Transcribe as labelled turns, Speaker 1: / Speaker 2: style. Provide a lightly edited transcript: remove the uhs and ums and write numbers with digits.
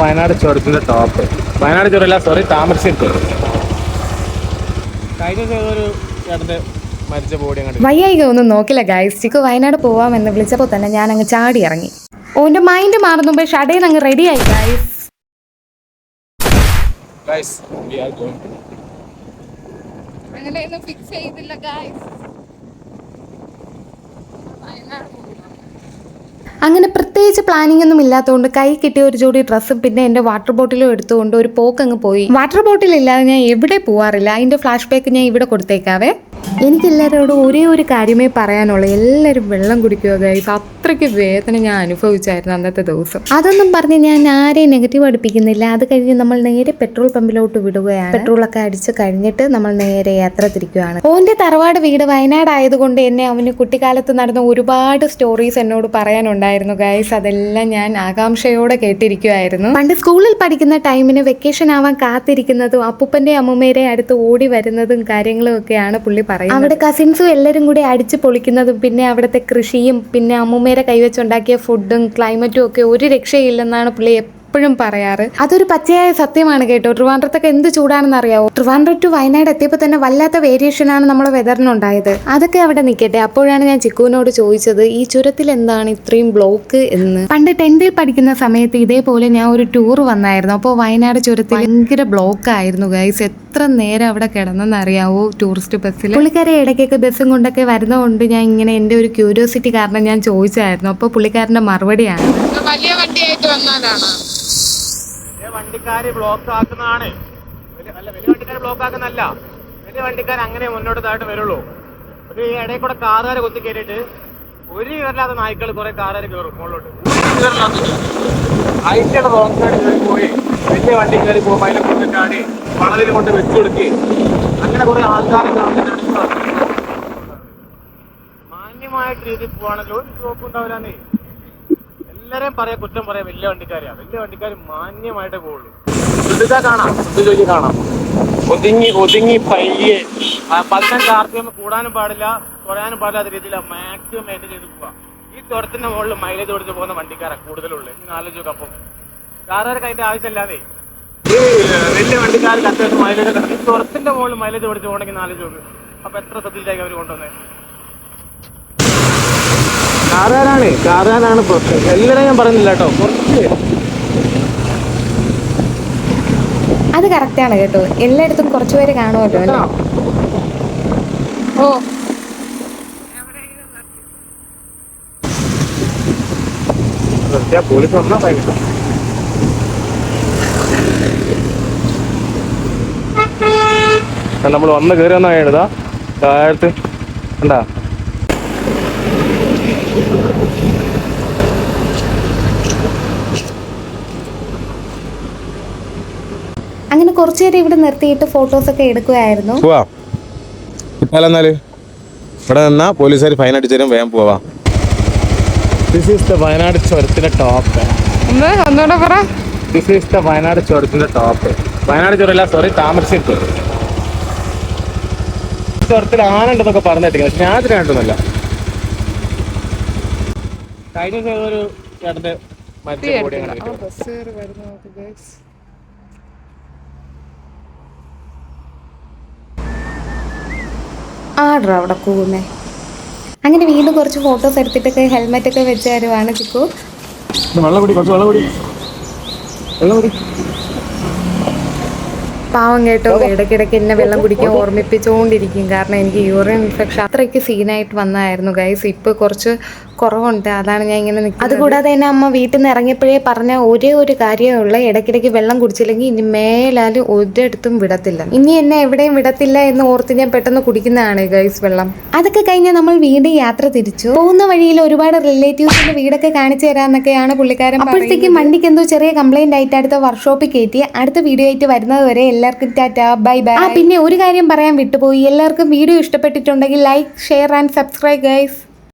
Speaker 1: വയനാട് ചുരത്തിന്റെ ടോപ്പ്. വയനാട് ചുരമല്ല, സോറി, താമരശ്ശേരി ചുരം. കഴിഞ്ഞ ഒരു ചേട്ടന്റെ മരിച്ച ബോഡി അങ്ങോട്ട്
Speaker 2: വയ്യായിക ഒന്നും നോക്കില്ല ഗൈസ്. ചിക്കു വയനാട് പോവാമെന്ന് വിളിച്ചപ്പോൾ തന്നെ ഞാൻ അങ്ങ് ചാടി ഇറങ്ങി. ഓന്റെ മൈൻഡ് മാറുന്നുമ്പോ ഷടേന്ന് അങ്ങ് റെഡി ആയി ഗൈസ്.
Speaker 3: അങ്ങനെയൊന്നും ഫിക്സ് ചെയ്തില്ല ഗൈസ്.
Speaker 2: അങ്ങനെ പ്രത്യേകിച്ച് പ്ലാനിംഗ് ഒന്നും ഇല്ലാത്തതുകൊണ്ട് കൈ കിട്ടിയ ഒരു ജോഡി ഡ്രസ്സും പിന്നെ എൻ്റെ വാട്ടർ ബോട്ടിലും എടുത്തുകൊണ്ട് ഒരു പോക്കങ്ങ് പോയി. വാട്ടർ ബോട്ടിൽ ഇല്ലാതെ ഞാൻ എവിടെ പോവാറില്ല. അതിൻ്റെ ഫ്ലാഷ് ബാക്ക് ഞാൻ ഇവിടെ കൊടുത്തേക്കാവേ. എനിക്കെല്ലാവരോടും ഒരേ ഒരു കാര്യമേ പറയാനുള്ളൂ, എല്ലാവരും വെള്ളം കുടിക്കുക ഗൈസ്. അത്രയ്ക്ക് വേദന ഞാൻ അനുഭവിച്ചായിരുന്നു അന്നത്തെ ദിവസം. അതൊന്നും പറഞ്ഞ് ഞാൻ ആരെയും നെഗറ്റീവ് അടുപ്പിക്കുന്നില്ല. അത് കഴിഞ്ഞ് നമ്മൾ നേരെ പെട്രോൾ പമ്പിലോട്ട് വിടുകയാണ്. പെട്രോളൊക്കെ അടിച്ച് കഴിഞ്ഞിട്ട് നമ്മൾ നേരെ യാത്ര തിരിക്കുകയാണ്. ഓൻ്റെ തറവാട് വീട് വയനാട് ആയതുകൊണ്ട് എന്നെ അവന് കുട്ടിക്കാലത്ത് നടന്ന ഒരുപാട് സ്റ്റോറീസ് എന്നോട് പറയാനുണ്ടായിരുന്നു ഗൈസ്. അതെല്ലാം ഞാൻ ആകാംക്ഷയോടെ കേട്ടിരിക്കുമായിരുന്നു. പണ്ട് സ്കൂളിൽ പഠിക്കുന്ന ടൈമിന് വെക്കേഷൻ ആവാൻ കാത്തിരിക്കുന്നതും അപ്പൂപ്പൻ്റെ അമ്മൂമ്മേരെ അടുത്ത് ഓടി വരുന്നതും കാര്യങ്ങളും ഒക്കെയാണ് പുള്ളി പറയുന്നത്. അവിടെ കസിൻസും എല്ലാവരും കൂടി അടിച്ച് പൊളിക്കുന്നതും പിന്നെ അവിടുത്തെ കൃഷിയും പിന്നെ അമ്മൂമ്മേരെ കൈവച്ചുണ്ടാക്കിയ ഫുഡും ക്ലൈമറ്റും ഒക്കെ ഒരു രക്ഷയില്ലെന്നാണ് പുള്ളി എപ്പോഴും പറയാറ്. അതൊരു പച്ചയായ സത്യമാണ് കേട്ടോ. ട്രിവാൻഡ്രത്തൊക്കെ എന്ത് ചൂടാണെന്ന് അറിയാവോ. ട്രിവാൻഡ്രം ടു വയനാട് എത്തിയപ്പോൾ തന്നെ വല്ലാത്ത വേരിയേഷനാണ് നമ്മുടെ വെതറിനുണ്ടായത്. അതൊക്കെ അവിടെ നിൽക്കട്ടെ. അപ്പോഴാണ് ഞാൻ ചിക്കുവിനോട് ചോദിച്ചത് ഈ ചുരത്തിൽ എന്താണ് ഇത്രയും ബ്ലോക്ക് എന്ന്. പണ്ട് 10th പഠിക്കുന്ന സമയത്ത് ഇതേപോലെ ഞാൻ ഒരു ടൂർ വന്നായിരുന്നു. അപ്പോൾ വയനാട് ചുരത്തിൽ ഭയങ്കര ബ്ലോക്ക് ആയിരുന്നു ഗൈസ്. എത്ര നേരം അവിടെ കിടന്നെന്നറിയാവോ ടൂറിസ്റ്റ് ബസ്സിൽ. പുള്ളിക്കാരെ ഇടയ്ക്കൊക്കെ ബസ്സും കൊണ്ടൊക്കെ വരുന്നതുകൊണ്ട് ഞാൻ ഇങ്ങനെ എൻ്റെ ഒരു ക്യൂരിയോസിറ്റി കാരണം ഞാൻ ചോദിച്ചായിരുന്നു. അപ്പോൾ പുള്ളിക്കാരൻ്റെ മറുപടിയാണ്,
Speaker 3: വലിയ വണ്ടിയായിട്ട് വന്നാലാണ്
Speaker 1: വണ്ടിക്കാര് ബ്ലോക്ക് ആക്കുന്നതാണ്. വലിയ വണ്ടിക്കാര് ബ്ലോക്ക് ആക്കുന്നല്ല, വലിയ വണ്ടിക്കാർ അങ്ങനെ മുന്നോട്ട് താഴോട്ട് വരുള്ളൂ. ഒരു ഇടയിൽ കൂടെ കാറുകാരെ കുത്തി കയറിയിട്ട് ഒരു വിവരമില്ലാത്ത നായ്ക്കൾ കുറെ കാറുകാർ കയറും മുകളിലോട്ട്. അതിന്റെ റോങ് സൈഡ് കയറി പോയി വലിയ വണ്ടി കയറി പോകുമ്പോൾ അതിനെ കൊണ്ട് ചാടി വളവിൽ കൊണ്ട് വെച്ചു കൊടുക്കി. അങ്ങനെ കുറെ ആൾക്കാരെ മാന്യമായിട്ട് രീതിയിൽ പോവാണെങ്കിൽ ഒരു സ്റ്റോപ്പ് ഉണ്ടാവില്ലാന്നേ. എല്ലാരെയും പറയാം, കുറ്റം പറയാം വലിയ വണ്ടിക്കാരെയാണ്. വലിയ വണ്ടിക്കാർ മാന്യമായിട്ടേ പോവുള്ളൂ. ശ്രദ്ധിച്ചാൽ കാണാം, ശ്രദ്ധിച്ച് കാണാം. ഒതുങ്ങി പയ്യെ 15 RPM കൂടാനും പാടില്ല കുറയാനും പാടില്ലാത്ത രീതിയിലാണ് മാക്സിമം മെയിൻറ്റെയിൻ ചെയ്ത് പോവാ. ഈ ചുരത്തിന്റെ മുകളിൽ മൈലേജ് കൊടുത്ത് പോകുന്ന വണ്ടിക്കാരാണ് കൂടുതലുള്ളത്. ഇങ്ങനെ ആലോചിച്ചു. അപ്പം കാറുകാർക്ക് അതിന്റെ ആവശ്യമില്ലാതെ ഈ വലിയ വണ്ടിക്കാർക്ക് അത്യാവശ്യം മൈലേജ് ഈ ചുരത്തിന്റെ മുകളിൽ മൈലേജ് കൊടുത്ത് പോകണമെങ്കിൽ ആലോചിച്ചു. അപ്പൊ എത്ര ശ്രദ്ധിച്ചായിരിക്കും അവർ കൊണ്ടുവന്നത്. കാറുകാരാണ് പ്രശ്നം. എല്ലാവരും ഞാൻ പറയുന്നില്ല കേട്ടോ, കുറച്ച്.
Speaker 2: അത് കറക്റ്റാണ് കേട്ടോ. എല്ലായിടത്തും കുറച്ചുപേര് കാണുമല്ലോ അല്ലേ.
Speaker 3: ഓ
Speaker 1: പോലീസ് വന്നാ ഭയങ്കര നമ്മൾ വന്ന് കയറി വന്നാ എഴുതാ താഴത്ത് ഉണ്ടാ.
Speaker 2: അങ്ങനെ കുറച്ചു നേരം ഇവിടെ നിർത്തിയിട്ട് ഫോട്ടോസൊക്കെ എടുക്കുകയായിരുന്നു.
Speaker 4: എന്നാല് ഇവിടെ നിന്നാ പോലീസുകാർ ഫൈൻ അടിച്ചു തരും. വേഗം പോവാ.
Speaker 1: ദിസ് ഈസ് ദ വയനാട് ചുരത്തിന്റെ ടോപ്പ്.
Speaker 3: ഒന്നുകൂടെ പറ.
Speaker 1: ദിസ് ഈസ് ദ വയനാട് ചുരത്തിന്റെ ടോപ്പ്. വയനാട് ചുരമല്ല, സോറി, താമരശ്ശേരി ചുരം. ചുരത്തിൽ ആന ഉണ്ടെന്നൊക്കെ പറഞ്ഞിട്ടില്ല, പക്ഷെ ഞാൻ അതിന് കണ്ടൊന്നുമില്ല. കഴിഞ്ഞ ഒരു ചേട്ടന്റെ മരിച്ച ബോഡി അങ്ങനെ
Speaker 2: ആർഡർ അവിടെ കൂന്നേ. അങ്ങനെ വീണ്ടും കുറച്ച് ഫോട്ടോസ് എടുത്തിട്ടൊക്കെ ഹെൽമെറ്റൊക്കെ വെച്ച് തരുവാണ് ചിക്കു. പാവം കേട്ടോ, ഇടയ്ക്കിടയ്ക്ക് എന്നെ വെള്ളം കുടിക്കാൻ ഓർമ്മിപ്പിച്ചുകൊണ്ടിരിക്കും. കാരണം എനിക്ക് യൂറിൻ ഇൻഫെക്ഷൻ അത്രയ്ക്ക് സീനായിട്ട് വന്നായിരുന്നു ഗൈസ്. ഇപ്പോൾ കുറച്ച് കുറവുണ്ട്, അതാണ് ഞാൻ ഇങ്ങനെ നിൽക്കുന്നത്. അതുകൂടാതെ തന്നെ അമ്മ വീട്ടിൽ നിന്ന് ഇറങ്ങിയപ്പോഴേ പറഞ്ഞ ഒരേ ഒരു കാര്യമുള്ള, ഇടയ്ക്കിടയ്ക്ക് വെള്ളം കുടിച്ചില്ലെങ്കിൽ ഇനി മേലാലും ഒരിടത്തും വിടത്തില്ല. ഇനി എന്നെ എവിടെയും വിടത്തില്ല എന്ന് ഓർത്ത് ഞാൻ പെട്ടെന്ന് കുടിക്കുന്നതാണ് ഗൈസ് വെള്ളം. അതൊക്കെ കഴിഞ്ഞ് നമ്മൾ വീണ്ടും യാത്ര തിരിച്ചു. പോകുന്ന വഴിയിൽ ഒരുപാട് റിലേറ്റീവ്സിന്റെ വീടൊക്കെ കാണിച്ചു തരാന്നൊക്കെയാണ് പുള്ളിക്കാരൻ. അപ്പോഴത്തേക്കും വണ്ടിക്ക് എന്തോ ചെറിയ കംപ്ലൈന്റ് ആയിട്ട് അടുത്ത വർക്ക്ഷോപ്പിൽ കയറ്റി. അടുത്ത വീഡിയോ ആയിട്ട് വരുന്നത് വരെ എല്ലാവർക്കും ടാറ്റാ, ബൈ ബൈ. പിന്നെ ഒരു കാര്യം പറയാൻ വിട്ടുപോയി. എല്ലാവർക്കും വീഡിയോ ഇഷ്ടപ്പെട്ടിട്ടുണ്ടെങ്കിൽ like, share and subscribe guys.